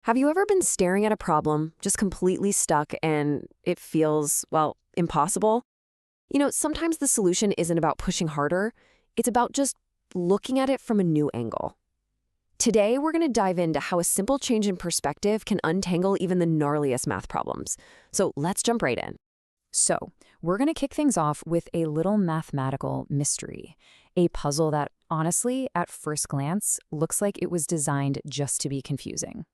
Have you ever been staring at a problem, just completely stuck, and it feels, well, impossible? Sometimes the solution isn't about pushing harder, it's about just looking at it from a new angle. Today, we're going to dive into how a simple change in perspective can untangle even the gnarliest math problems. So let's jump right in. So, we're going to kick things off with a little mathematical mystery, a puzzle that, honestly, at first glance, looks like it was designed just to be confusing.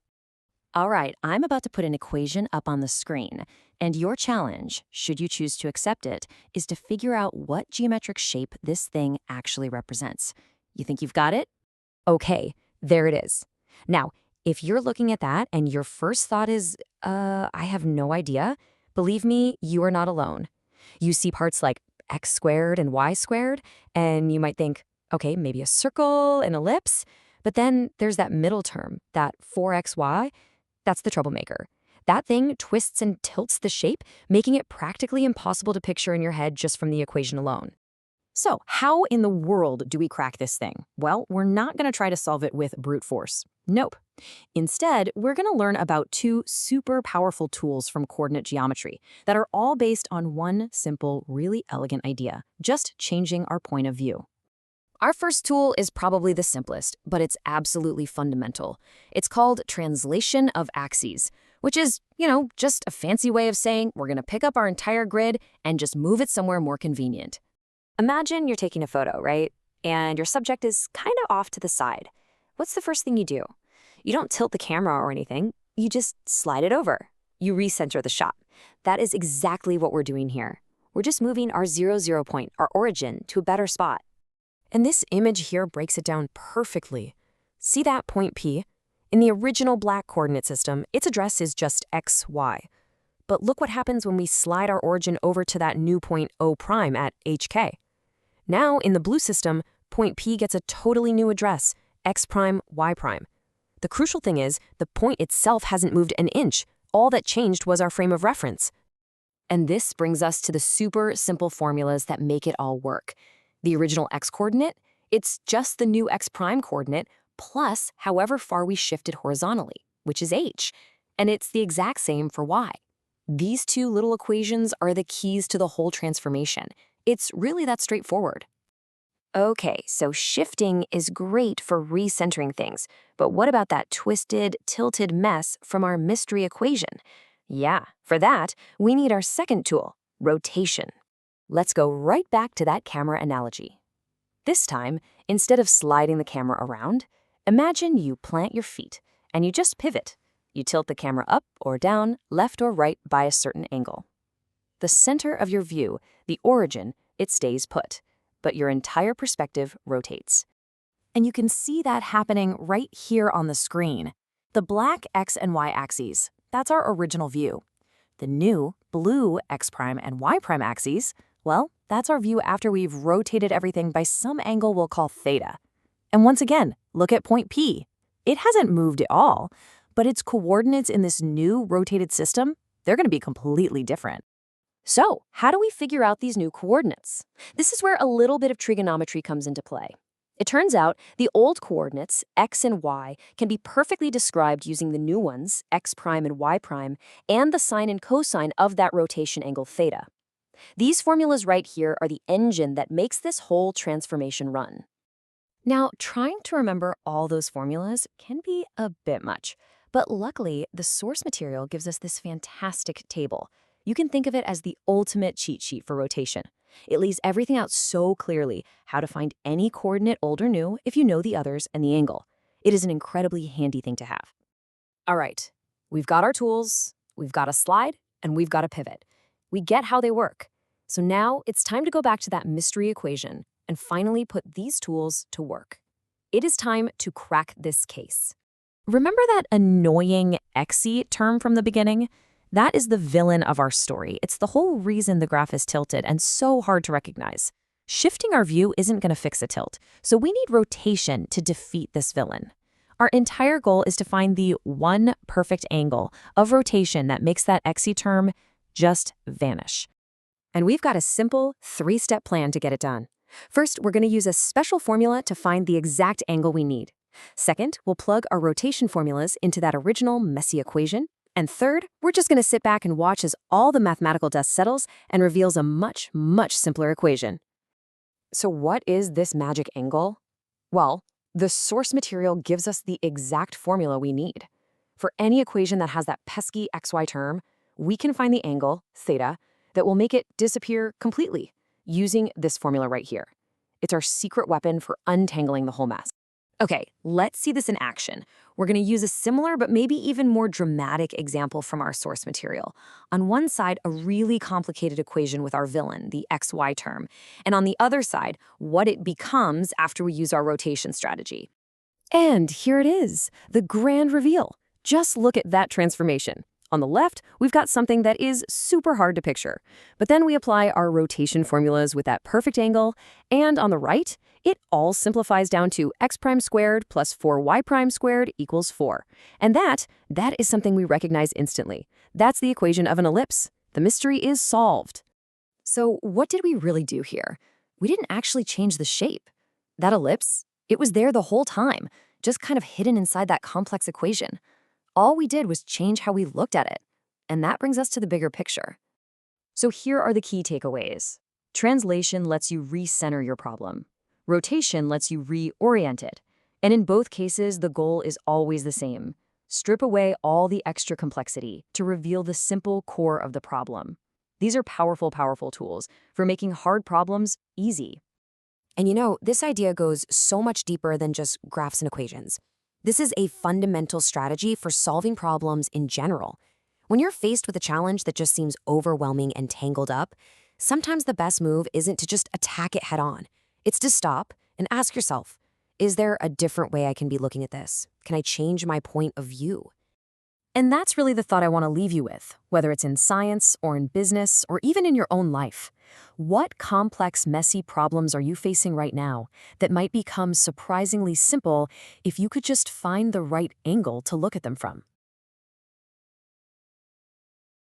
All right, I'm about to put an equation up on the screen, and your challenge, should you choose to accept it, is to figure out what geometric shape this thing actually represents. You think you've got it? Okay, there it is. Now, if you're looking at that and your first thought is, I have no idea, believe me, you are not alone. You see parts like x squared and y squared, and you might think, okay, maybe a circle, an ellipse, but then there's that middle term, that 4xy. That's the troublemaker. That thing twists and tilts the shape, making it practically impossible to picture in your head just from the equation alone. So, how in the world do we crack this thing? Well, we're not going to try to solve it with brute force. Nope. Instead, we're going to learn about two super powerful tools from coordinate geometry that are all based on one simple, really elegant idea, just changing our point of view. Our first tool is probably the simplest, but it's absolutely fundamental. It's called translation of axes, which is, just a fancy way of saying we're going to pick up our entire grid and just move it somewhere more convenient. Imagine you're taking a photo, right? And your subject is kind of off to the side. What's the first thing you do? You don't tilt the camera or anything. You just slide it over. You recenter the shot. That is exactly what we're doing here. We're just moving our 0, point, our origin, to a better spot. And this image here breaks it down perfectly. See that point P? In the original black coordinate system, its address is just x, y. But look what happens when we slide our origin over to that new point O' at hk. Now, in the blue system, point P gets a totally new address, x', y'. The crucial thing is, the point itself hasn't moved an inch. All that changed was our frame of reference. And this brings us to the super simple formulas that make it all work. The original x-coordinate, it's just the new x' coordinate plus however far we shifted horizontally, which is h. And it's the exact same for y. These two little equations are the keys to the whole transformation. It's really that straightforward. Okay, so shifting is great for recentering things, but what about that twisted, tilted mess from our mystery equation? Yeah, for that, we need our second tool, rotation. Let's go right back to that camera analogy. This time, instead of sliding the camera around, imagine you plant your feet and you just pivot. You tilt the camera up or down, left or right by a certain angle. The center of your view, the origin, it stays put, but your entire perspective rotates. And you can see that happening right here on the screen. The black x and y axes, that's our original view. The new blue x' and y' axes, well, that's our view after we've rotated everything by some angle we'll call theta. And once again, look at point P. It hasn't moved at all, but its coordinates in this new rotated system, they're going to be completely different. So, how do we figure out these new coordinates? This is where a little bit of trigonometry comes into play. It turns out the old coordinates, x and y, can be perfectly described using the new ones, x' and y', and the sine and cosine of that rotation angle theta. These formulas right here are the engine that makes this whole transformation run. Now, trying to remember all those formulas can be a bit much, but luckily, the source material gives us this fantastic table. You can think of it as the ultimate cheat sheet for rotation. It lays everything out so clearly, how to find any coordinate old or new if you know the others and the angle. It is an incredibly handy thing to have. All right, we've got our tools, we've got a slide, and we've got a pivot. We get how they work. So now it's time to go back to that mystery equation and finally put these tools to work. It is time to crack this case. Remember that annoying xy term from the beginning? That is the villain of our story. It's the whole reason the graph is tilted and so hard to recognize. Shifting our view isn't going to fix a tilt, so we need rotation to defeat this villain. Our entire goal is to find the one perfect angle of rotation that makes that xy term just vanish. And we've got a simple 3-step plan to get it done. First, we're going to use a special formula to find the exact angle we need. Second, we'll plug our rotation formulas into that original messy equation. And third, we're just going to sit back and watch as all the mathematical dust settles and reveals a much, much simpler equation. So what is this magic angle? Well, the source material gives us the exact formula we need. For any equation that has that pesky xy term, we can find the angle, theta, that will make it disappear completely using this formula right here. It's our secret weapon for untangling the whole mess. Okay, let's see this in action. We're going to use a similar but maybe even more dramatic example from our source material. On one side, a really complicated equation with our villain, the xy term, and on the other side, what it becomes after we use our rotation strategy. And here it is, the grand reveal. Just look at that transformation. On the left, we've got something that is super hard to picture. But then we apply our rotation formulas with that perfect angle, and on the right, it all simplifies down to x prime squared plus 4y prime squared equals 4. And that is something we recognize instantly. That's the equation of an ellipse. The mystery is solved. So what did we really do here? We didn't actually change the shape. That ellipse, it was there the whole time, just kind of hidden inside that complex equation. All we did was change how we looked at it. And that brings us to the bigger picture. So here are the key takeaways. Translation lets you recenter your problem. Rotation lets you reorient it. And in both cases, the goal is always the same. Strip away all the extra complexity to reveal the simple core of the problem. These are powerful, powerful tools for making hard problems easy. And you know, this idea goes so much deeper than just graphs and equations. This is a fundamental strategy for solving problems in general. When you're faced with a challenge that just seems overwhelming and tangled up, sometimes the best move isn't to just attack it head on. It's to stop and ask yourself, is there a different way I can be looking at this? Can I change my point of view? And that's really the thought I want to leave you with, whether it's in science or in business or even in your own life. What complex, messy problems are you facing right now that might become surprisingly simple if you could just find the right angle to look at them from?